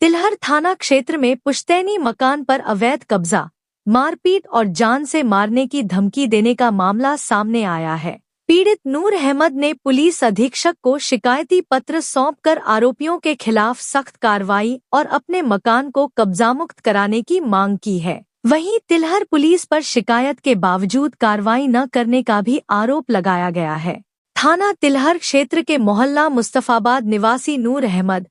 तिलहर थाना क्षेत्र में पुश्तैनी मकान पर अवैध कब्जा, मारपीट और जान से मारने की धमकी देने का मामला सामने आया है। पीड़ित नूर अहमद ने पुलिस अधीक्षक को शिकायती पत्र सौंपकर आरोपियों के खिलाफ सख्त कार्रवाई और अपने मकान को कब्जामुक्त कराने की मांग की है। वहीं तिलहर पुलिस पर शिकायत के बावजूद कार्रवाई न करने का भी आरोप लगाया गया है। थाना तिलहर क्षेत्र के मोहल्ला मुस्तफाबाद निवासी नूर अहमद,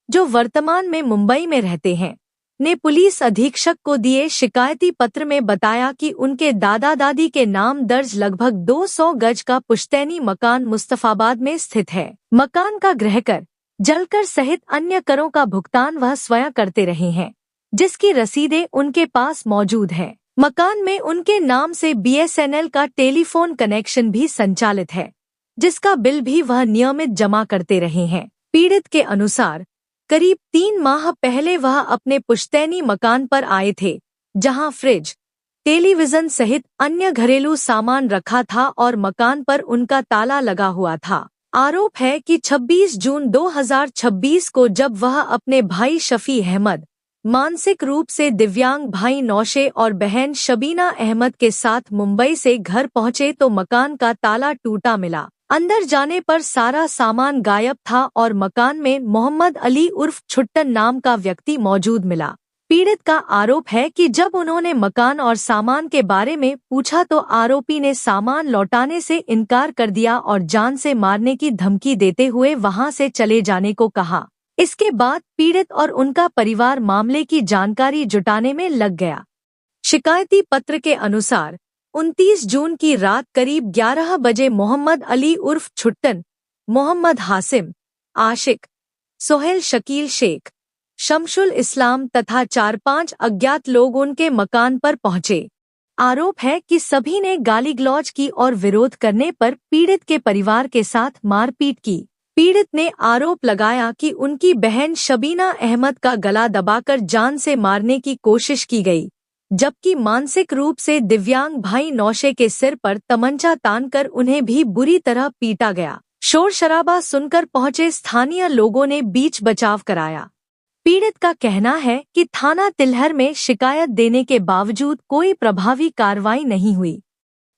जो वर्तमान में मुंबई में रहते हैं, ने पुलिस अधीक्षक को दिए शिकायती पत्र में बताया कि उनके दादा दादी के नाम दर्ज लगभग 200 गज का पुश्तैनी मकान मुस्तफाबाद में स्थित है। मकान का गृहकर, जलकर सहित अन्य करों का भुगतान वह स्वयं करते रहे हैं, जिसकी रसीदें उनके पास मौजूद हैं। मकान में उनके नाम से BSNL का टेलीफोन कनेक्शन भी संचालित है, जिसका बिल भी वह नियमित जमा करते रहे हैं। पीड़ित के अनुसार करीब 3 माह पहले वह अपने पुश्तैनी मकान पर आए थे, जहां फ्रिज, टेलीविजन सहित अन्य घरेलू सामान रखा था और मकान पर उनका ताला लगा हुआ था। आरोप है कि 26 जून 2026 को जब वह अपने भाई शफी अहमद, मानसिक रूप से दिव्यांग भाई नौशे और बहन शबीना अहमद के साथ मुंबई से घर पहुंचे तो मकान का ताला टूटा मिला। अंदर जाने पर सारा सामान गायब था और मकान में मोहम्मद अली उर्फ छुट्टन नाम का व्यक्ति मौजूद मिला। पीड़ित का आरोप है कि जब उन्होंने मकान और सामान के बारे में पूछा तो आरोपी ने सामान लौटाने से इनकार कर दिया और जान से मारने की धमकी देते हुए वहां से चले जाने को कहा। इसके बाद पीड़ित और उनका परिवार मामले की जानकारी जुटाने में लग गया। शिकायती पत्र के अनुसार 29 जून की रात करीब 11 बजे मोहम्मद अली उर्फ छुट्टन, मोहम्मद हासिम, आशिक, सोहेल शकील शेख, शमशुल इस्लाम तथा 4-5 अज्ञात लोग उनके मकान पर पहुंचे। आरोप है कि सभी ने गाली गलौज की और विरोध करने पर पीड़ित के परिवार के साथ मारपीट की। पीड़ित ने आरोप लगाया कि उनकी बहन शबीना अहमद का गला दबाकर जान से मारने की कोशिश की गई, जबकि मानसिक रूप से दिव्यांग भाई नौशे के सिर पर तमंचा तानकर उन्हें भी बुरी तरह पीटा गया। शोर शराबा सुनकर पहुंचे स्थानीय लोगों ने बीच बचाव कराया। पीड़ित का कहना है कि थाना तिलहर में शिकायत देने के बावजूद कोई प्रभावी कार्रवाई नहीं हुई।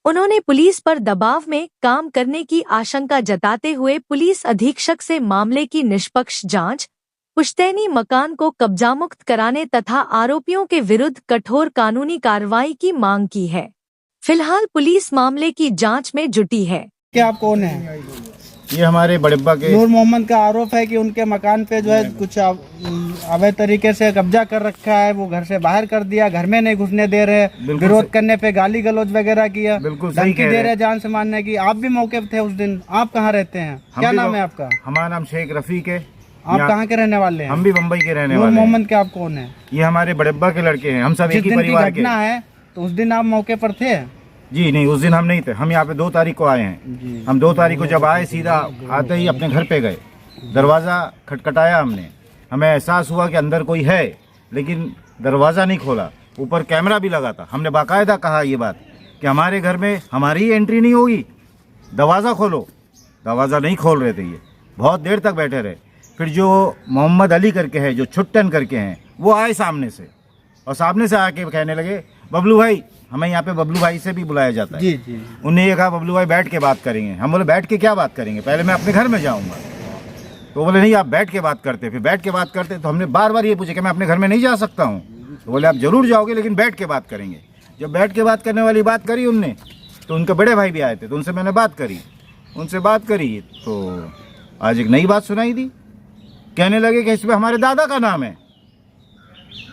उन्होंने पुलिस पर दबाव में काम करने की आशंका जताते हुए पुलिस अधीक्षक से मामले की निष्पक्ष जांच, पुश्तैनी मकान को कब्जामुक्त कराने तथा आरोपियों के विरुद्ध कठोर कानूनी कार्रवाई की मांग की है। फिलहाल पुलिस मामले की जांच में जुटी है। क्या आप कौन है? ये हमारे बड़ब्बा के नूर मोहम्मद का आरोप है कि उनके मकान पे जो है कुछ अवैध तरीके से कब्जा कर रखा है। वो घर से बाहर कर दिया, घर में नहीं घुसने दे रहे, विरोध करने पे गाली गलौज वगैरह किया, धमकी दे रहे जान से मारने की। आप भी मौके पे थे उस दिन। आप कहाँ रहते हैं? क्या नाम है आपका? हमारा नाम शेख रफीक है। आप कहाँ के रहने वाले हैं? हम भी मुंबई के रहने नूर वाले हैं। मोहम्मद के आप कौन है? ये हमारे बड़ब्बा के लड़के हैं। हम सब एक ही जिस दिन की परिवार के। घटना है तो उस दिन आप मौके पर थे? जी नहीं, उस दिन हम नहीं थे। हम यहाँ पे 2 तारीख को आए हैं। हम 2 तारीख को जब आए, सीधा आते ही अपने घर पे गए। दरवाज़ा खटखटाया हमने, हमें एहसास हुआ कि अंदर कोई है, लेकिन दरवाज़ा नहीं खोला। ऊपर कैमरा भी लगा था। हमने बाकायदा कहा ये बात कि हमारे घर में हमारी ही एंट्री नहीं होगी, दरवाज़ा खोलो। दरवाज़ा नहीं खोल रहे थे। ये बहुत देर तक बैठे रहे। फिर जो मोहम्मद अली करके है, जो छुट्टन करके हैं, वो आए सामने से, और सामने से आके कहने लगे, बबलू भाई, हमें यहाँ पे बबलू भाई से भी बुलाया जाता है। जी जी। उन्हें ये कहा, बबलू भाई बैठ के बात करेंगे। हम बोले बैठ के क्या बात करेंगे, पहले मैं अपने घर में जाऊँगा। तो बोले नहीं, आप बैठ के बात करते। फिर बैठ के बात करते तो हमने बार बार ये पूछा कि मैं अपने घर में नहीं जा सकता हूँ। तो बोले आप जरूर जाओगे, लेकिन बैठ के बात करेंगे। जब बैठ के बात करने वाली बात करी उनने, तो उनके बड़े भाई भी आए थे, तो उनसे मैंने बात करी। उनसे बात करी तो आज एक नई बात सुनाई दी। कहने लगे कि इसमें हमारे दादा का नाम है।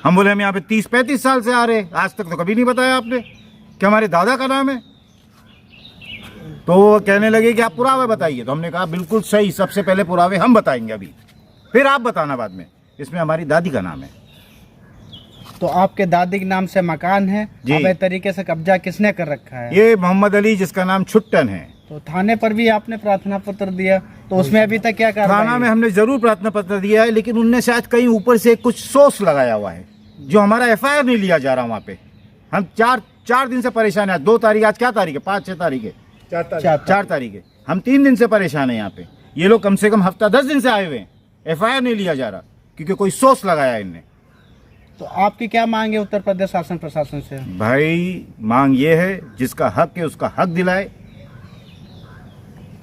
हम बोले हम यहाँ पे 30-35 साल से आ रहे, आज तक तो कभी नहीं बताया आपने कि हमारे दादा का नाम है। तो वो कहने लगे कि आप पुरावे बताइए। तो हमने कहा बिल्कुल सही, सबसे पहले पुरावे हम बताएंगे अभी, फिर आप बताना बाद में। इसमें हमारी दादी का नाम है। तो आपके दादी के नाम से मकान है, अवैध तरीके से कब्जा किसने कर रखा है? ये मोहम्मद अली, जिसका नाम छुट्टन है। तो थाने पर भी आपने प्रार्थना पत्र दिया, तो उसमें अभी तक क्या कार्रवाई? थाना में हमने जरूर प्रार्थना पत्र दिया है, लेकिन उनने शायद कहीं ऊपर से कुछ सोर्स लगाया हुआ है, जो हमारा FIR नहीं लिया जा रहा वहाँ पे। हम चार दिन से परेशान है। 2 तारीख, आज क्या तारीख है? 5-6 तारीख है, 4 तारीख है। हम 3 दिन से परेशान है यहाँ पे। ये लोग कम से कम हफ्ता 10 दिन से आए हुए हैं, FIR नहीं लिया जा रहा। क्योंकि कोई सोच लगाया इनने। तो आपकी क्या मांग है उत्तर प्रदेश शासन प्रशासन से? भाई मांग ये है, जिसका हक है उसका हक दिलाए।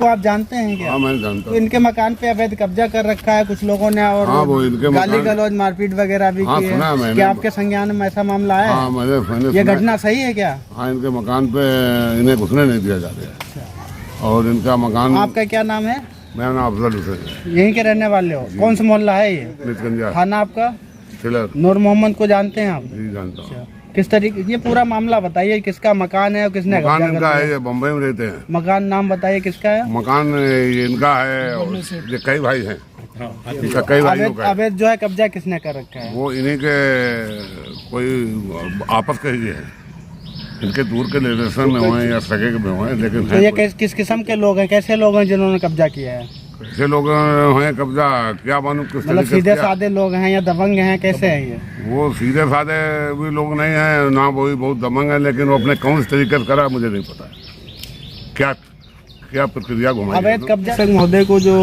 तो आप जानते हैं क्या? हाँ मैं जानता तो हूँ। इनके मकान पे अवैध कब्जा कर रखा है कुछ लोगों ने, और हाँ, वो इनके गाली मकान- गलौज मारपीट वगैरह भी हाँ, की सुना है है। मैंने। क्या आपके संज्ञान में ऐसा मामला आया हाँ है? मैंने ये सुना। घटना सही है क्या? हाँ इनके मकान पे इन्हें घुसने नहीं दिया जाता है। और इनका मकान, आपका क्या नाम है? मेरा नाम अफजल हुसैन है। यहीं के रहने वाले हो? कौन सा मोहल्ला है ये? नितगंजा थाना आपका? थिलर। नूर मोहम्मद को जानते हैं आप? जी जानता हूँ। किस तरीके, ये पूरा मामला बताइए, किसका मकान है और किसने मकान कब्जा कर इनका लिया? है, ये बम्बई में रहते हैं। मकान नाम बताइए किसका है? मकान ये इनका है और ये कई भाई हैं। इनका कई भाइयों का है। अवैध जो है कब्जा किसने कर रखा है? वो इन्हीं के कोई आपस के ही है। इनके दूर के रिलेशन में हुए हैं या सगे में हुए हैं, लेकिन तो हैं ये कोई। किस किस्म के लोग हैं, कैसे लोग हैं जिन्होंने कब्जा किया है? ऐसे लोग हैं कब्जा, क्या मालूम किस मतलब तरीके से सीधे किया। साधे लोग हैं या दबंग हैं, कैसे हैं ये? वो सीधे साधे भी लोग नहीं हैं ना, वही बहुत दबंग है, लेकिन वो अपने कौन से तरीके से करा मुझे नहीं पता है। क्या क्या प्रक्रिया घुमाई है अवैध ना। कब्जा महोदय को जो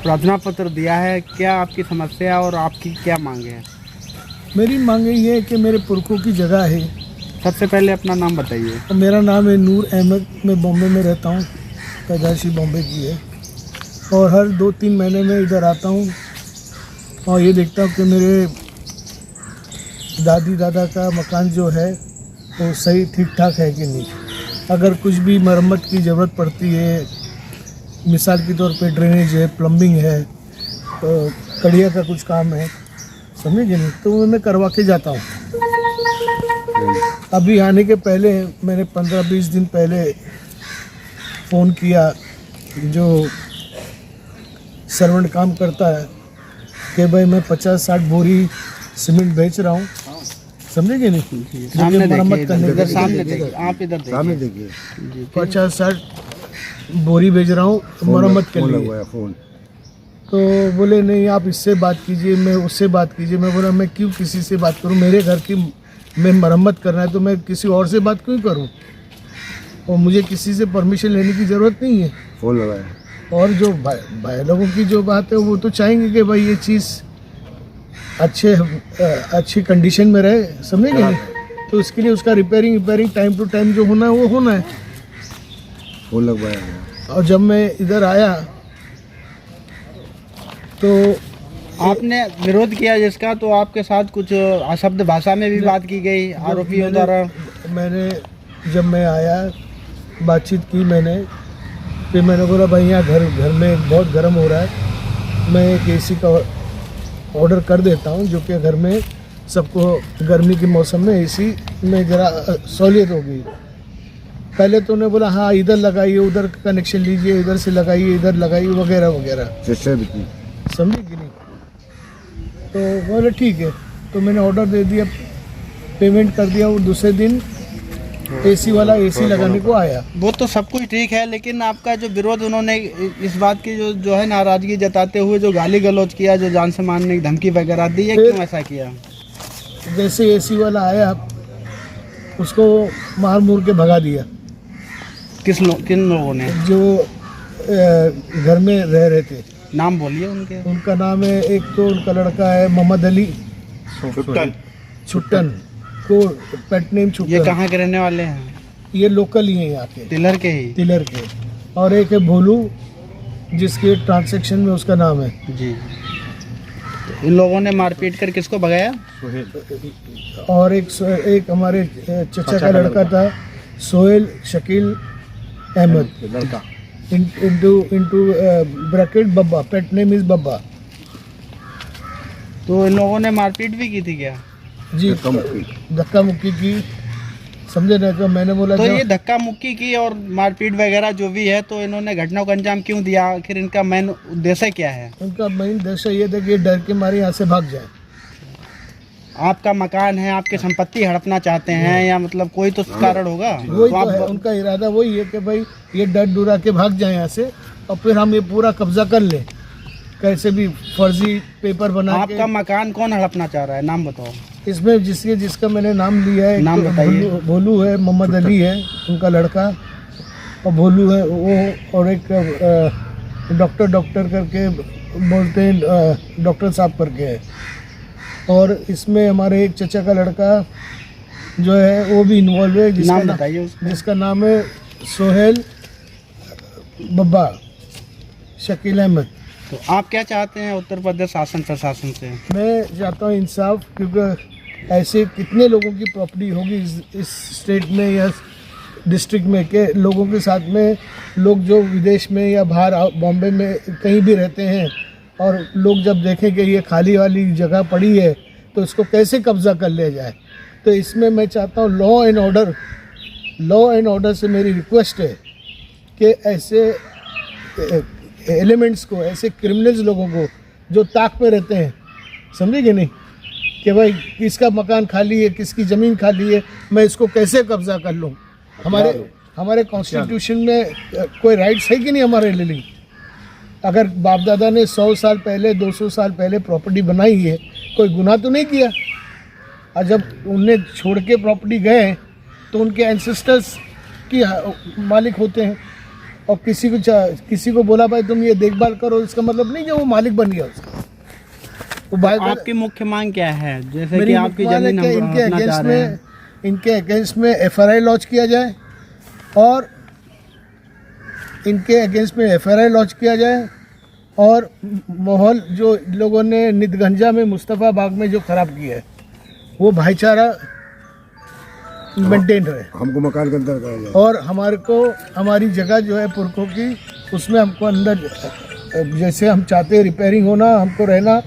प्रार्थना पत्र दिया है, क्या आपकी समस्या और आपकी क्या मांगे हैं? मेरी मांग ये है कि मेरे पुरखों की जगह है। सबसे पहले अपना नाम बताइए। मेरा नाम है नूर अहमद, मैं बॉम्बे में रहता हूँ, पैदाइशी बॉम्बे की है, और हर 2-3 महीने में इधर आता हूँ और ये देखता हूँ कि मेरे दादी दादा का मकान जो है वो सही ठीक ठाक है कि नहीं। अगर कुछ भी मरम्मत की ज़रूरत पड़ती है, मिसाल के तौर पे ड्रेनेज है, प्लम्बिंग है, तो कड़िया का कुछ काम है, समझे कि नहीं, तो वो मैं करवा के जाता हूँ। अभी आने के पहले मैंने 15-20 दिन पहले फ़ोन किया जो सर्वेंट काम करता है कि भाई मैं 50-60 बोरी सीमेंट बेच रहा हूँ, समझे कि नहीं, सामने जो मरम्मत देखिए, करने इधर के सामने लिए देखिए, आप इधर सामने देखिए। देखिए 50-60 बोरी बेच रहा हूँ मरम्मत के लिए। फोन। तो बोले नहीं आप इससे बात कीजिए, मैं उससे बात कीजिए। मैं बोला मैं क्यों किसी से बात करूं, मेरे घर की मैं मरम्मत करना है तो मैं किसी और से बात क्यों करूं, और मुझे किसी से परमिशन लेने की ज़रूरत नहीं है। फोन लगाया। और जो भाई लोगों की जो बात है वो तो चाहेंगे कि भाई ये चीज़ अच्छी कंडीशन में रहे, समझेंगे नहीं, तो इसके लिए उसका रिपेयरिंग टाइम टू टाइम जो होना है वो होना है। फोन लगवाया। और जब मैं इधर आया तो आपने विरोध किया जिसका, तो आपके साथ कुछ अशब्द भाषा में भी बात की गई आरोपियों द्वारा। मैंने जब मैं आया बातचीत की मैंने, फिर मैंने बोला भाई यहाँ घर में बहुत गर्म हो रहा है, मैं एक एसी का ऑर्डर कर देता हूँ जो कि घर में सबको गर्मी के मौसम में एसी में ज़रा सहूलियत होगी। पहले तो उन्हें बोला हाँ इधर लगाइए, उधर कनेक्शन लीजिए, इधर से लगाइए, इधर लगाइए, वगैरह वगैरह, समझे कि नहीं। तो बोले ठीक है, तो मैंने ऑर्डर दे दिया, पेमेंट कर दिया। वो दूसरे दिन एसी वाला एसी लगाने को आया। वो तो सब कुछ ठीक है, लेकिन आपका जो विरोध, उन्होंने इस बात की जो है नाराजगी जताते हुए जो गाली गलौज किया, जो जान से मारने की धमकी वगैरह दी है, क्यों ऐसा किया? जैसे एसी वाला आया उसको मार मूर के भगा दिया। किन लोगों ने? जो घर में रह रहे थे, नाम बोलिए उनके। उनका नाम है, एक तो उनका लड़का है मोहम्मद अली छुट्टन, को पेट नेम ये छुट्टन। कहाँ के रहने वाले हैं? ये लोकल ही है यहाँ के, तिलर के ही? तिलर के। और एक है भोलू जिसके ट्रांसैक्शन में उसका नाम है जी। इन लोगों ने मारपीट कर किसको भगाया? और एक हमारे चचा का लड़का था Sohail Shakeel Ahmed, into bracket Babba, pet name is Babba. तो इन लोगों ने मारपीट भी की थी क्या? जी, धक्का मुक्की की, समझे ना। तो मैंने बोला तो ये धक्का मुक्की की और मारपीट वगैरह जो भी है, तो इन्होंने घटना को अंजाम क्यों दिया? आखिर इनका मेन उद्देश्य क्या है? उनका मेन उद्देश्य ये था कि डर के मारे यहाँ से भाग जाए। आपका मकान है, आपकी संपत्ति हड़पना चाहते हैं, या मतलब कोई तो कारण होगा। वही तो तो है, उनका इरादा वही है कि भाई ये डर डुरा के भाग जाए यहाँ से, और फिर हम ये पूरा कब्जा कर लें, कैसे भी फर्जी पेपर बना के। आपका मकान कौन हड़पना चाह रहा है, नाम बताओ। इसमें जिसका मैंने नाम लिया है, नाम बताइए। भोलू है, मोहम्मद अली है उनका लड़का, और भोलू है वो, और एक डॉक्टर करके बोलते हैं डॉक्टर साहब करके है। और इसमें हमारे एक चचा का लड़का जो है वो भी इन्वॉल्व है, जिसका नाम है सोहेल बब्बा शकील अहमद। तो आप क्या चाहते हैं उत्तर प्रदेश शासन प्रशासन से? मैं चाहता हूँ इंसाफ, क्योंकि ऐसे कितने लोगों की प्रॉपर्टी होगी इस स्टेट में या डिस्ट्रिक्ट में के लोगों के साथ में, लोग जो विदेश में या बाहर बॉम्बे में कहीं भी रहते हैं, और लोग जब देखें कि ये खाली वाली जगह पड़ी है तो इसको कैसे कब्ज़ा कर लिया जाए। तो इसमें मैं चाहता हूँ लॉ एंड ऑर्डर से मेरी रिक्वेस्ट है कि ऐसे एलिमेंट्स को, ऐसे क्रिमिनल्स लोगों को जो ताक पे रहते हैं, समझे कि नहीं, कि भाई किसका मकान खाली है, किसकी ज़मीन खाली है, मैं इसको कैसे कब्ज़ा कर लूँ। हमारे कॉन्स्टिट्यूशन में कोई राइट्स है कि नहीं हमारे लिए? अगर बाप दादा ने 100 साल पहले 200 साल पहले प्रॉपर्टी बनाई है, कोई गुनाह तो नहीं किया। और जब उनने छोड़ के प्रॉपर्टी गए तो उनके एंसेस्टर्स की मालिक होते हैं, और किसी को बोला भाई तुम ये देखभाल करो, इसका मतलब नहीं कि वो मालिक बन गया उसका। तो आपकी मुख्य मांग क्या है? जैसे कि आपकी जमीन हम अपना चाह रहे हैं। इनके अगेंस्ट में FRI लॉन्च किया जाए, और इनके अगेंस्ट में FRI लॉन्च किया जाए, और माहौल जो लोगों ने नितगंजा में, मुस्तफ़ा बाग में जो ख़राब किया है, वो भाईचारा मेंटेन रहे। हमको मकान के अंदर करा जाए, और हमारी जगह जो है पुरखों की, उसमें हमको अंदर जैसे हम चाहते हैं रिपेयरिंग होना, हमको रहना